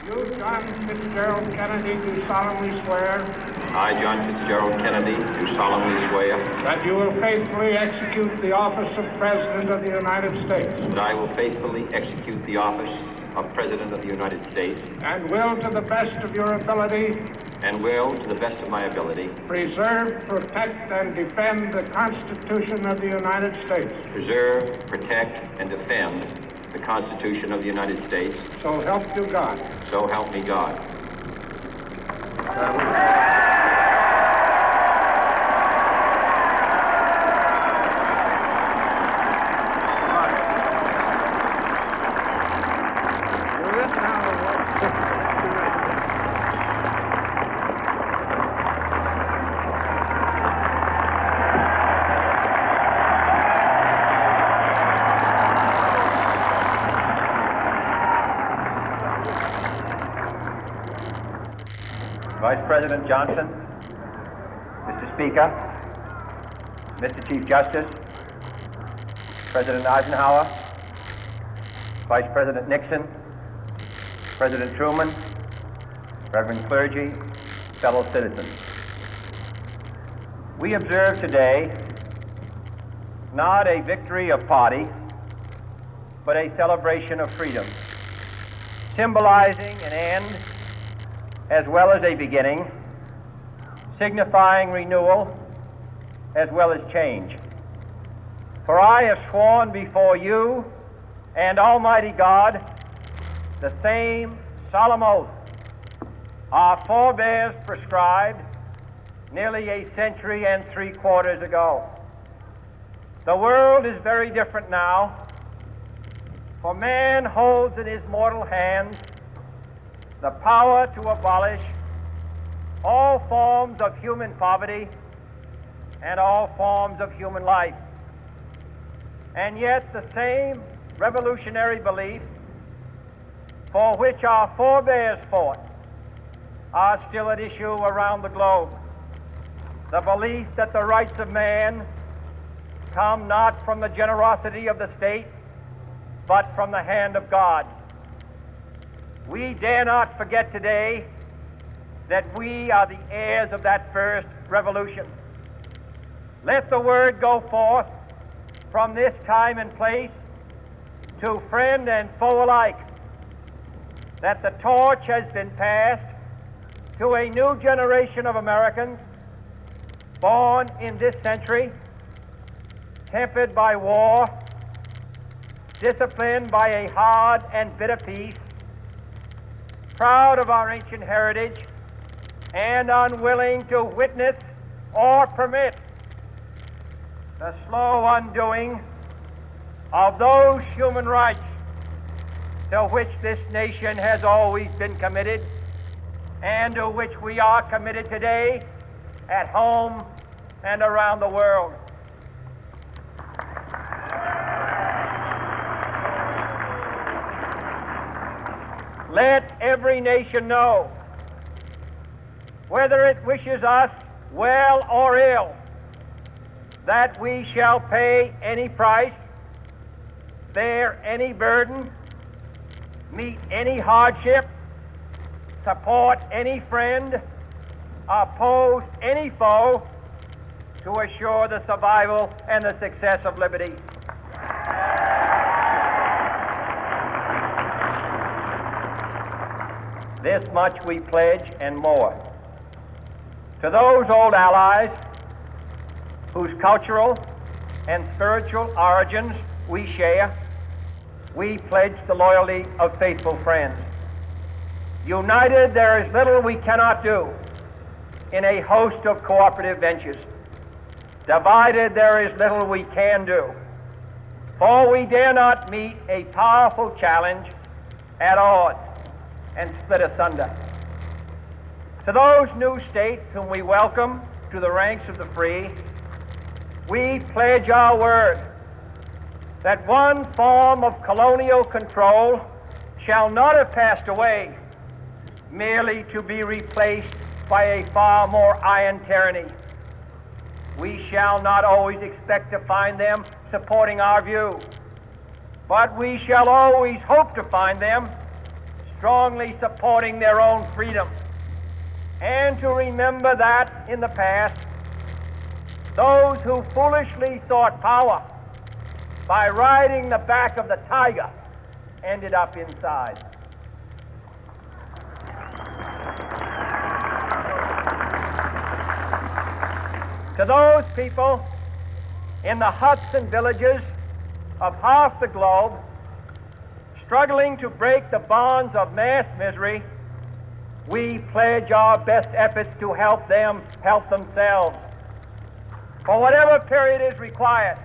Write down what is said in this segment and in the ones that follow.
You, John Fitzgerald Kennedy, do solemnly swear. I, John Fitzgerald Kennedy, do solemnly swear. That you will faithfully execute the office of President of the United States. That I will faithfully execute the office of President of the United States. And will, to the best of your ability. And will, to the best of my ability. Preserve, protect, and defend the Constitution of the United States. Preserve, protect, and defend the Constitution of the United States. So help you God. So help me God. Vice President Johnson, Mr. Speaker, Mr. Chief Justice, President Eisenhower, Vice President Nixon, President Truman, Reverend clergy, fellow citizens. We observe today not a victory of party, but a celebration of freedom, symbolizing an end as well as a beginning, signifying renewal as well as change. For I have sworn before you and Almighty God the same solemn oath our forebears prescribed nearly a century and 3/4 ago. The world is very different now, for man holds in his mortal hands the power to abolish all forms of human poverty and all forms of human life. And yet the same revolutionary beliefs for which our forebears fought are still at issue around the globe. The belief that the rights of man come not from the generosity of the state, but from the hand of God. We dare not forget today that we are the heirs of that first revolution. Let the word go forth from this time and place to friend and foe alike that the torch has been passed to a new generation of Americans born in this century, tempered by war, disciplined by a hard and bitter peace, proud of our ancient heritage, and unwilling to witness or permit the slow undoing of those human rights to which this nation has always been committed and to which we are committed today at home and around the world. Let every nation know, whether it wishes us well or ill, that we shall pay any price, bear any burden, meet any hardship, support any friend, oppose any foe to assure the survival and the success of liberty. This much we pledge and more. To those old allies whose cultural and spiritual origins we share, we pledge the loyalty of faithful friends. United, there is little we cannot do in a host of cooperative ventures. Divided, there is little we can do, for we dare not meet a powerful challenge at odds and split asunder. To those new states whom we welcome to the ranks of the free, we pledge our word that one form of colonial control shall not have passed away, merely to be replaced by a far more iron tyranny. We shall not always expect to find them supporting our view, but we shall always hope to find them strongly supporting their own freedom, and to remember that in the past, those who foolishly sought power by riding the back of the tiger ended up inside. To those people in the huts and villages of half the globe struggling to break the bonds of mass misery, we pledge our best efforts to help them help themselves for whatever period is required,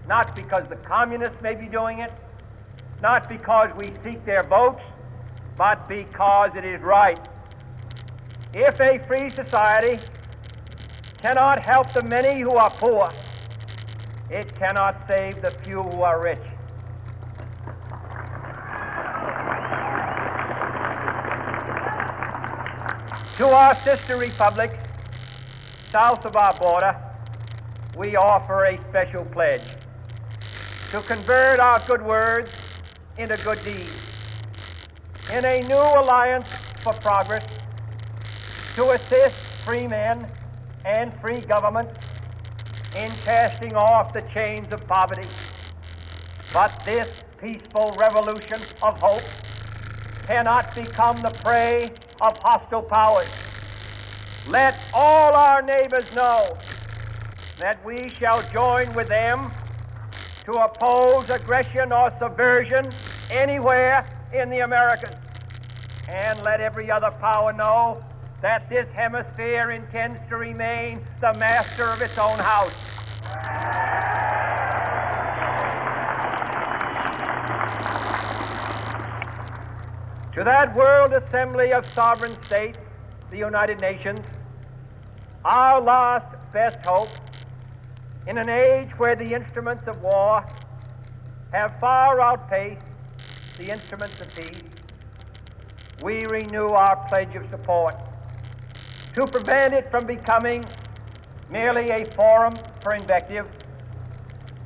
not because the communists may be doing it, not because we seek their votes, but because it is right. If a free society cannot help the many who are poor, it cannot save the few who are rich. To our sister republics south of our border, we offer a special pledge to convert our good words into good deeds, in a new alliance for progress, to assist free men and free governments in casting off the chains of poverty. But this peaceful revolution of hope cannot become the prey of hostile powers. Let all our neighbors know that we shall join with them to oppose aggression or subversion anywhere in the Americas. And let every other power know that this hemisphere intends to remain the master of its own house. To that World Assembly of Sovereign States, the United Nations, our last best hope, in an age where the instruments of war have far outpaced the instruments of peace, we renew our pledge of support to prevent it from becoming merely a forum for invective,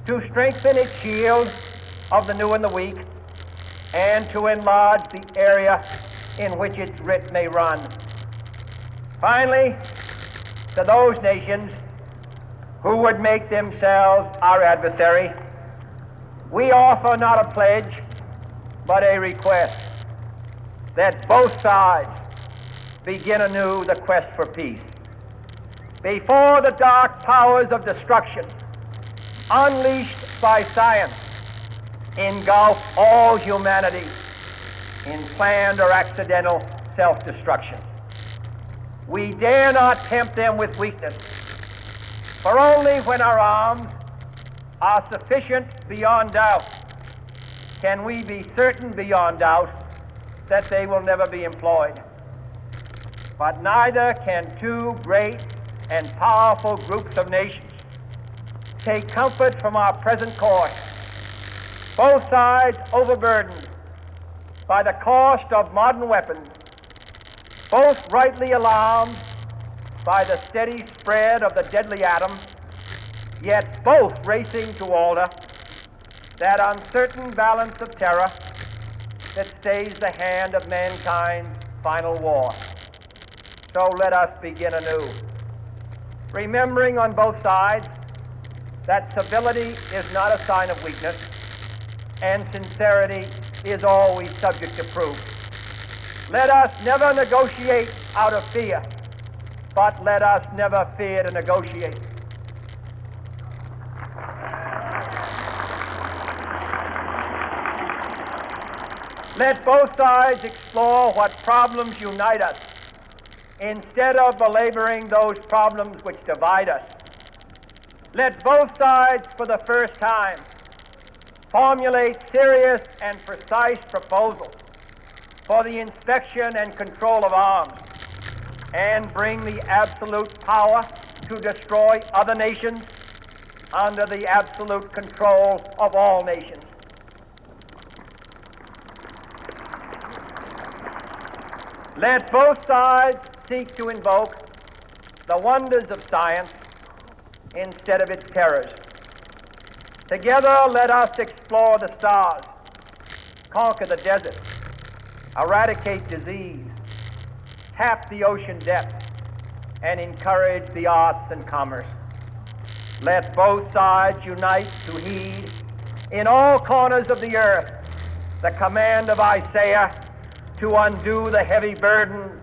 to strengthen its shield of the new and the weak, and to enlarge the area in which its writ may run. Finally, to those nations who would make themselves our adversary, we offer not a pledge, but a request that both sides begin anew the quest for peace. Before the dark powers of destruction, unleashed by science, engulf all humanity in planned or accidental self-destruction. We dare not tempt them with weakness, for only when our arms are sufficient beyond doubt can we be certain beyond doubt that they will never be employed. But neither can two great and powerful groups of nations take comfort from our present course, both sides overburdened by the cost of modern weapons, both rightly alarmed by the steady spread of the deadly atom, yet both racing to alter that uncertain balance of terror that stays the hand of mankind's final war. So let us begin anew, remembering on both sides that civility is not a sign of weakness, and sincerity is always subject to proof. Let us never negotiate out of fear, but let us never fear to negotiate. Let both sides explore what problems unite us, instead of belaboring those problems which divide us. Let both sides, for the first time, formulate serious and precise proposals for the inspection and control of arms, and bring the absolute power to destroy other nations under the absolute control of all nations. Let both sides seek to invoke the wonders of science instead of its terrors. Together, let us explore the stars, conquer the deserts, eradicate disease, tap the ocean depths, and encourage the arts and commerce. Let both sides unite to heed in all corners of the earth the command of Isaiah to undo the heavy burden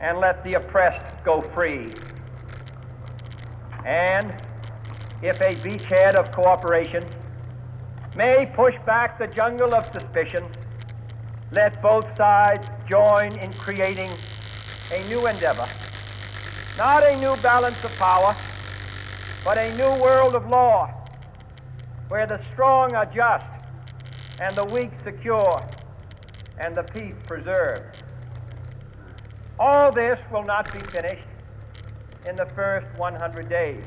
and let the oppressed go free. And if a beachhead of cooperation may push back the jungle of suspicion, let both sides join in creating a new endeavor, not a new balance of power, but a new world of law, where the strong are just and the weak secure and the peace preserved. All this will not be finished in the first 100 days,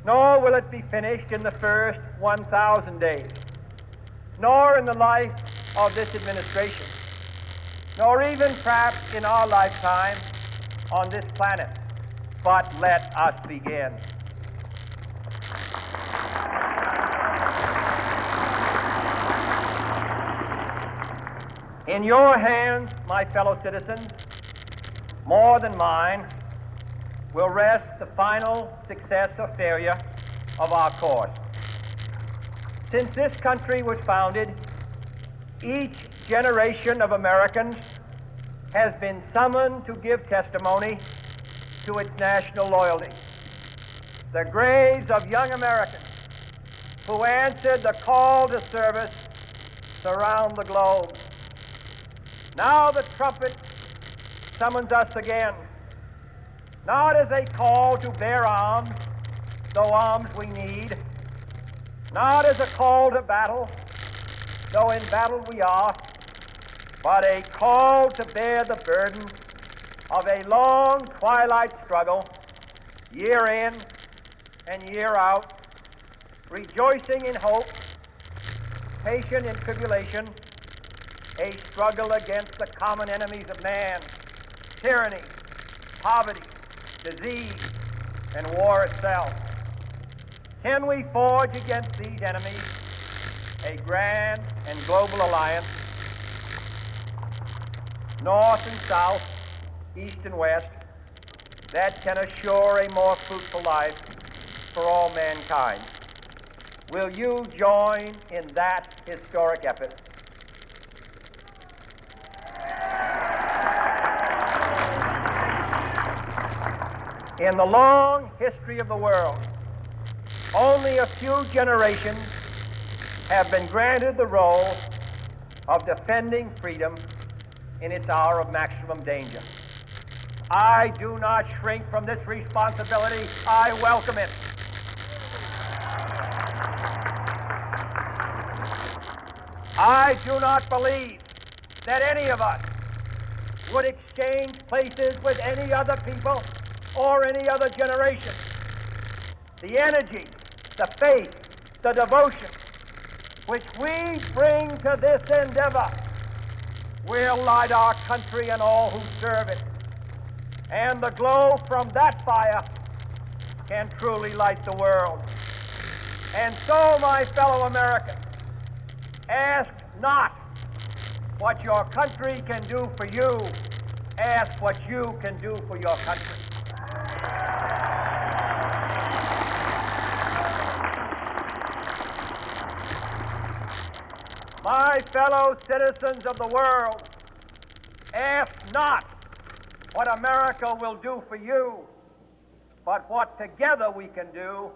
nor will it be finished in the first 1,000 days, nor in the life of this administration, nor even perhaps in our lifetime on this planet. But let us begin. In your hands, my fellow citizens, more than mine, will rest the final success or failure of our course. Since this country was founded, each generation of Americans has been summoned to give testimony to its national loyalty. The graves of young Americans who answered the call to service surround the globe. Now the trumpet summons us again, not as a call to bear arms, though arms we need, not as a call to battle, though in battle we are, but a call to bear the burden of a long twilight struggle, year in and year out, rejoicing in hope, patient in tribulation, a struggle against the common enemies of man, tyranny, poverty, disease, and war itself. Can we forge against these enemies a grand and global alliance, north and south, east and west, that can assure a more fruitful life for all mankind? Will you join in that historic effort? In the long history of the world, only a few generations have been granted the role of defending freedom in its hour of maximum danger. I do not shrink from this responsibility. I welcome it. I do not believe that any of us would exchange places with any other people or any other generation. The energy, the faith, the devotion which we bring to this endeavor will light our country and all who serve it. And the glow from that fire can truly light the world. And so, my fellow Americans, ask not what your country can do for you. Ask what you can do for your country. My fellow citizens of the world, ask not what America will do for you, but what together we can do